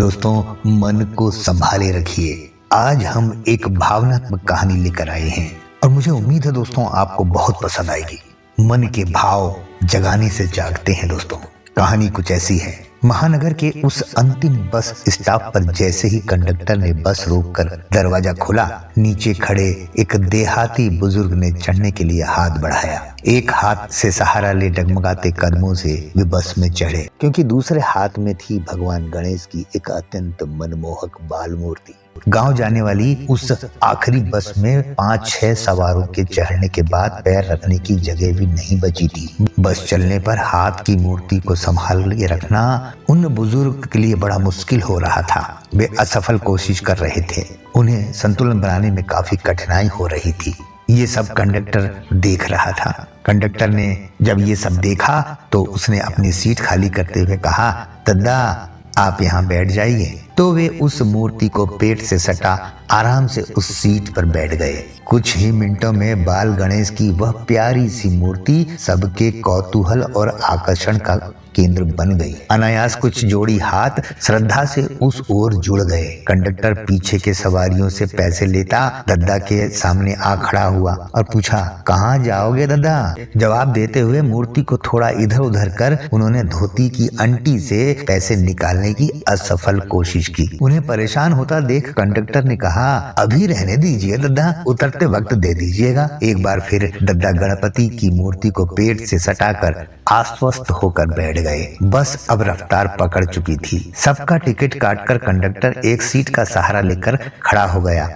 दोस्तों, मन को संभाले रखिए। आज हम एक भावनात्मक कहानी लेकर आए हैं और मुझे उम्मीद है दोस्तों आपको बहुत पसंद आएगी। मन के भाव जगाने से जागते हैं दोस्तों। कहानी कुछ ऐसी है। महानगर के उस अंतिम बस स्टॉप पर जैसे ही कंडक्टर ने बस रोककर दरवाजा खोला, नीचे खड़े एक देहाती बुजुर्ग ने चढ़ने के लिए हाथ बढ़ाया। एक हाथ से सहारा ले डगमगाते कदमों से वे बस में चढ़े, क्योंकि दूसरे हाथ में थी भगवान गणेश की एक अत्यंत मनमोहक बाल मूर्ति। गांव जाने वाली उस आखिरी बस में 5-6 सवारों के चढ़ने के बाद पैर रखने की जगह भी नहीं बची थी। बस चलने पर हाथ की मूर्ति को संभाल के रखना उन बुजुर्ग के लिए बड़ा मुश्किल हो रहा था। वे असफल कोशिश कर रहे थे। उन्हें संतुलन बनाने में काफी कठिनाई हो रही थी। ये सब कंडक्टर देख रहा था। कंडक्टर ने जब ये सब देखा तो उसने अपनी सीट खाली करते हुए कहा, दादा आप यहाँ बैठ जाइए। तो वे उस मूर्ति को पेट से सटा आराम से उस सीट पर बैठ गए। कुछ ही मिनटों में बाल गणेश की वह प्यारी सी मूर्ति सबके कौतूहल और आकर्षण का केंद्र बन गई। अनायास कुछ जोड़ी हाथ श्रद्धा से उस ओर जुड़ गए। कंडक्टर पीछे के सवारियों से पैसे लेता दद्दा के सामने आ खड़ा हुआ और पूछा, कहाँ जाओगे दादा? जवाब देते हुए मूर्ति को थोड़ा इधर उधर कर उन्होंने धोती की अंटी से पैसे निकालने की असफल कोशिश की। उन्हें परेशान होता देख कंडक्टर ने कहा, अभी रहने दीजिए दादा, उतरते वक्त दे दीजिएगा। एक बार फिर दद्दा गणपति की मूर्ति को पेट से सटाकर आश्वस्त होकर बैठ गए। बस अब रफ्तार पकड़ चुकी थी। सबका टिकट काटकर कंडक्टर एक सीट का सहारा लेकर खड़ा हो गया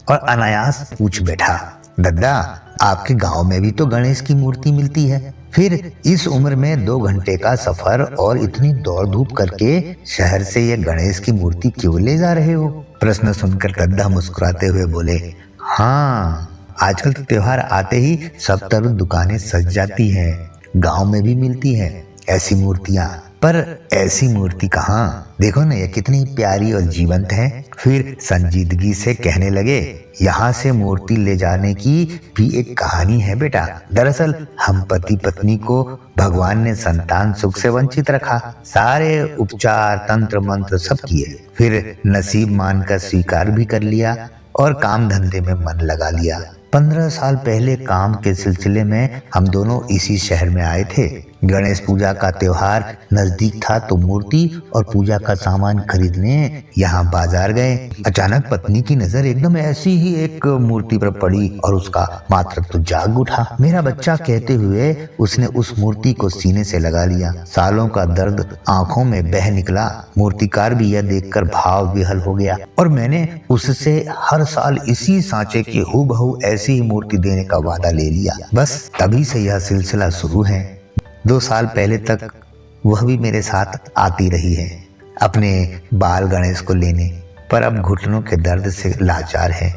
और अनायास पूछ बैठा, दादा आपके गांव में भी तो गणेश की मूर्ति मिलती है, फिर इस उम्र में 2 घंटे का सफर और इतनी दौड़ धूप करके शहर से ये गणेश की मूर्ति क्यों ले जा रहे हो? प्रश्न सुनकर दद्दा मुस्कुराते हुए बोले, हाँ आजकल तो त्योहार आते ही सब तरफ दुकानें सज जाती हैं। गांव में भी मिलती है ऐसी मूर्तियां, पर ऐसी मूर्ति कहाँ? देखो ना ये कितनी प्यारी और जीवंत है। फिर संजीदगी से कहने लगे, यहाँ से मूर्ति ले जाने की भी एक कहानी है बेटा। दरअसल हम पति पत्नी को भगवान ने संतान सुख से वंचित रखा। सारे उपचार तंत्र मंत्र सब किए, फिर नसीब मानकर स्वीकार भी कर लिया और काम धंधे में मन लगा लिया। 15 साल पहले काम के सिलसिले में हम दोनों इसी शहर में आए थे। गणेश पूजा का त्योहार नजदीक था तो मूर्ति और पूजा का सामान खरीदने यहाँ बाजार गए। अचानक पत्नी की नजर एकदम ऐसी ही एक मूर्ति पर पड़ी और उसका मातृत्व जाग उठा। मेरा बच्चा कहते हुए उसने उस मूर्ति को सीने से लगा लिया। सालों का दर्द आंखों में बह निकला। मूर्तिकार भी यह देखकर भाव विहल हो गया और मैंने उससे हर साल इसी सांचे की हूबहू ऐसी ही मूर्ति देने का वादा ले लिया। बस तभी से यह सिलसिला शुरू है। 2 साल पहले तक वह भी मेरे साथ आती रही है अपने बाल गणेश को लेने, पर अब घुटनों के दर्द से लाचार है।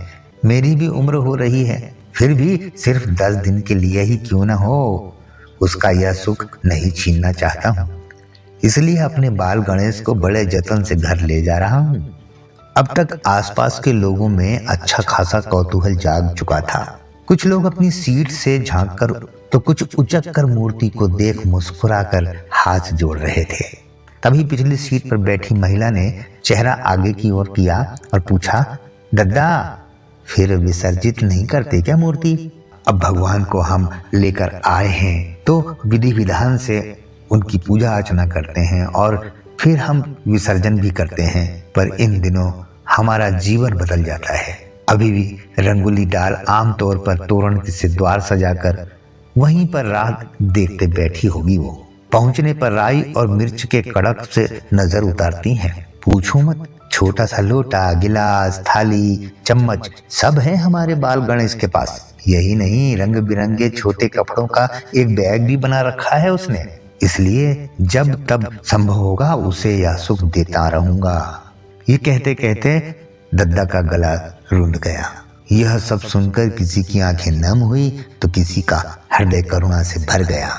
मेरी भी उम्र हो रही है, फिर भी सिर्फ 10 दिन के लिए ही क्यों न हो, उसका यह सुख नहीं छीनना चाहता हूँ। इसलिए अपने बाल गणेश को बड़े जतन से घर ले जा रहा हूँ। अब तक आसपास के लोगों में अच्छा खासा कौतूहल जाग चुका था। कुछ लोग अपनी सीट से झांककर तो कुछ उचक कर मूर्ति को देख मुस्कुराकर हाथ जोड़ रहे थे। तभी पिछली सीट पर बैठी महिला ने चेहरा आगे की ओर किया और पूछा, दादा फिर विसर्जित नहीं करते क्या मूर्ति? अब भगवान को हम लेकर आए हैं तो विधि विधान से उनकी पूजा अर्चना करते हैं और फिर हम विसर्जन भी करते हैं, पर इन दिनों हमारा जीवन बदल जाता है। अभी भी रंगोली डाल आमतौर पर तोरण से द्वार सजाकर वहीं पर राह देखते बैठी होगी। वो पहुंचने पर राई और मिर्च के कड़क से नजर उतारती हैं। पूछो मत, छोटा सा लोटा, गिलास, थाली, चम्मच सब है हमारे बाल गणेश के पास। यही नहीं, रंग बिरंगे छोटे कपड़ों का एक बैग भी बना रखा है उसने। इसलिए जब तब संभव होगा उसे यह सुख देता रहूंगा। ये कहते कहते दद्दा का गला रुंध गया। यह सब सुनकर किसी की आंखें नम हुई तो किसी का हृदय करुणा से भर गया।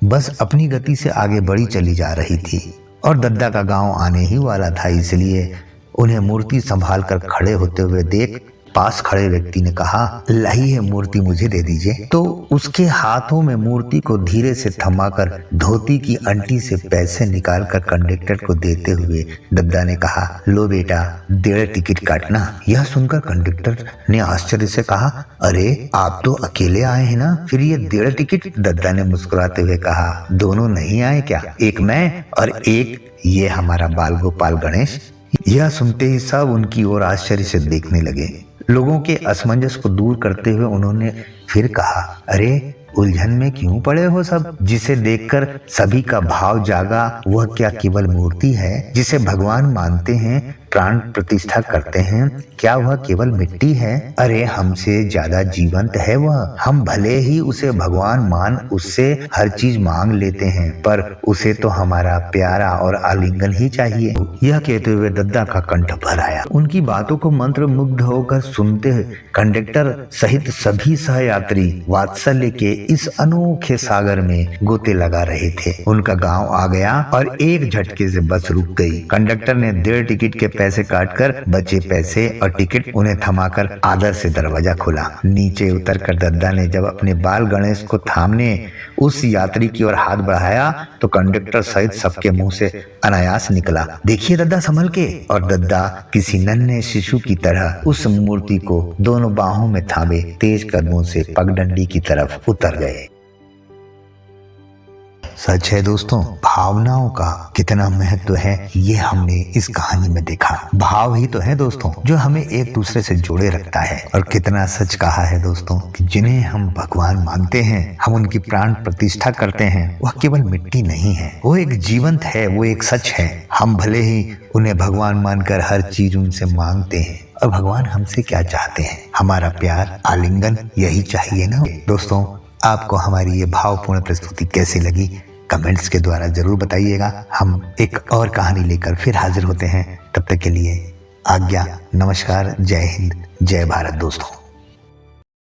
बस अपनी गति से आगे बढ़ी चली जा रही थी और दद्दा का गांव आने ही वाला था, इसलिए उन्हें मूर्ति संभाल कर खड़े होते हुए देख पास खड़े व्यक्ति ने कहा, लाइए है मूर्ति मुझे दे दीजिए। तो उसके हाथों में मूर्ति को धीरे से थमाकर धोती की अंटी से पैसे निकालकर कंडक्टर को देते हुए दद्दा ने कहा, लो बेटा 1.5 टिकट काटना। यह सुनकर कंडक्टर ने आश्चर्य से कहा, अरे आप तो अकेले आए हैं ना, फिर ये 1.5 टिकट? दद्दा ने मुस्कुराते हुए कहा, दोनों नहीं आए क्या? एक मैं और एक ये हमारा बाल गोपाल गणेश। यह सुनते ही सब उनकी ओर आश्चर्य से देखने लगे। लोगों के असमंजस को दूर करते हुए उन्होंने फिर कहा, अरे उलझन में क्यों पड़े हो सब? जिसे देखकर सभी का भाव जागा वह क्या केवल मूर्ति है? जिसे भगवान मानते हैं, प्राण प्रतिष्ठा करते हैं, क्या वह केवल मिट्टी है? अरे हमसे ज्यादा जीवंत है वह। हम भले ही उसे भगवान मान उससे हर चीज मांग लेते हैं, पर उसे तो हमारा प्यारा और आलिंगन ही चाहिए। यह कहते हुए दद्दा का कंठ भर आया। उनकी बातों को मंत्र मुग्ध होकर सुनते कंडक्टर सहित सभी सहयात्री वात्सल्य के इस अनोखे सागर में गोते लगा रहे थे। उनका गांव आ गया और एक झटके से बस रुक गई। कंडक्टर ने 1.5 टिकट के पैसे काटकर बचे पैसे और टिकट उन्हें थमाकर आदर से दरवाजा खोला। नीचे उतरकर दद्दा ने जब अपने बाल गणेश को थामने उस यात्री की ओर हाथ बढ़ाया तो कंडक्टर सहित सबके मुंह से अनायास निकला, देखिए दद्दा संभल के। और दद्दा किसी नन्हे शिशु की तरह उस मूर्ति को दोनों बाहों में थामे तेज कदमों से पगडंडी की तरफ उतर गए। सच है दोस्तों, भावनाओं का कितना महत्व है ये हमने इस कहानी में देखा। भाव ही तो है दोस्तों जो हमें एक दूसरे से जोड़े रखता है। और कितना सच कहा है दोस्तों कि जिन्हें हम भगवान मानते हैं, हम उनकी प्राण प्रतिष्ठा करते हैं, वह केवल मिट्टी नहीं है, वो एक जीवंत है, वो एक सच है। हम भले ही उन्हें भगवान मानकर हर चीज उनसे मांगते हैं, और भगवान हमसे क्या चाहते हैं? हमारा प्यार, आलिंगन, यही चाहिए ना दोस्तों। आपको हमारी ये भावपूर्ण प्रस्तुति कैसी लगी कमेंट्स के द्वारा जरूर बताइएगा। हम एक और कहानी लेकर फिर हाजिर होते हैं। तब तक के लिए आज्ञा, नमस्कार, जय हिंद, जय भारत दोस्तों।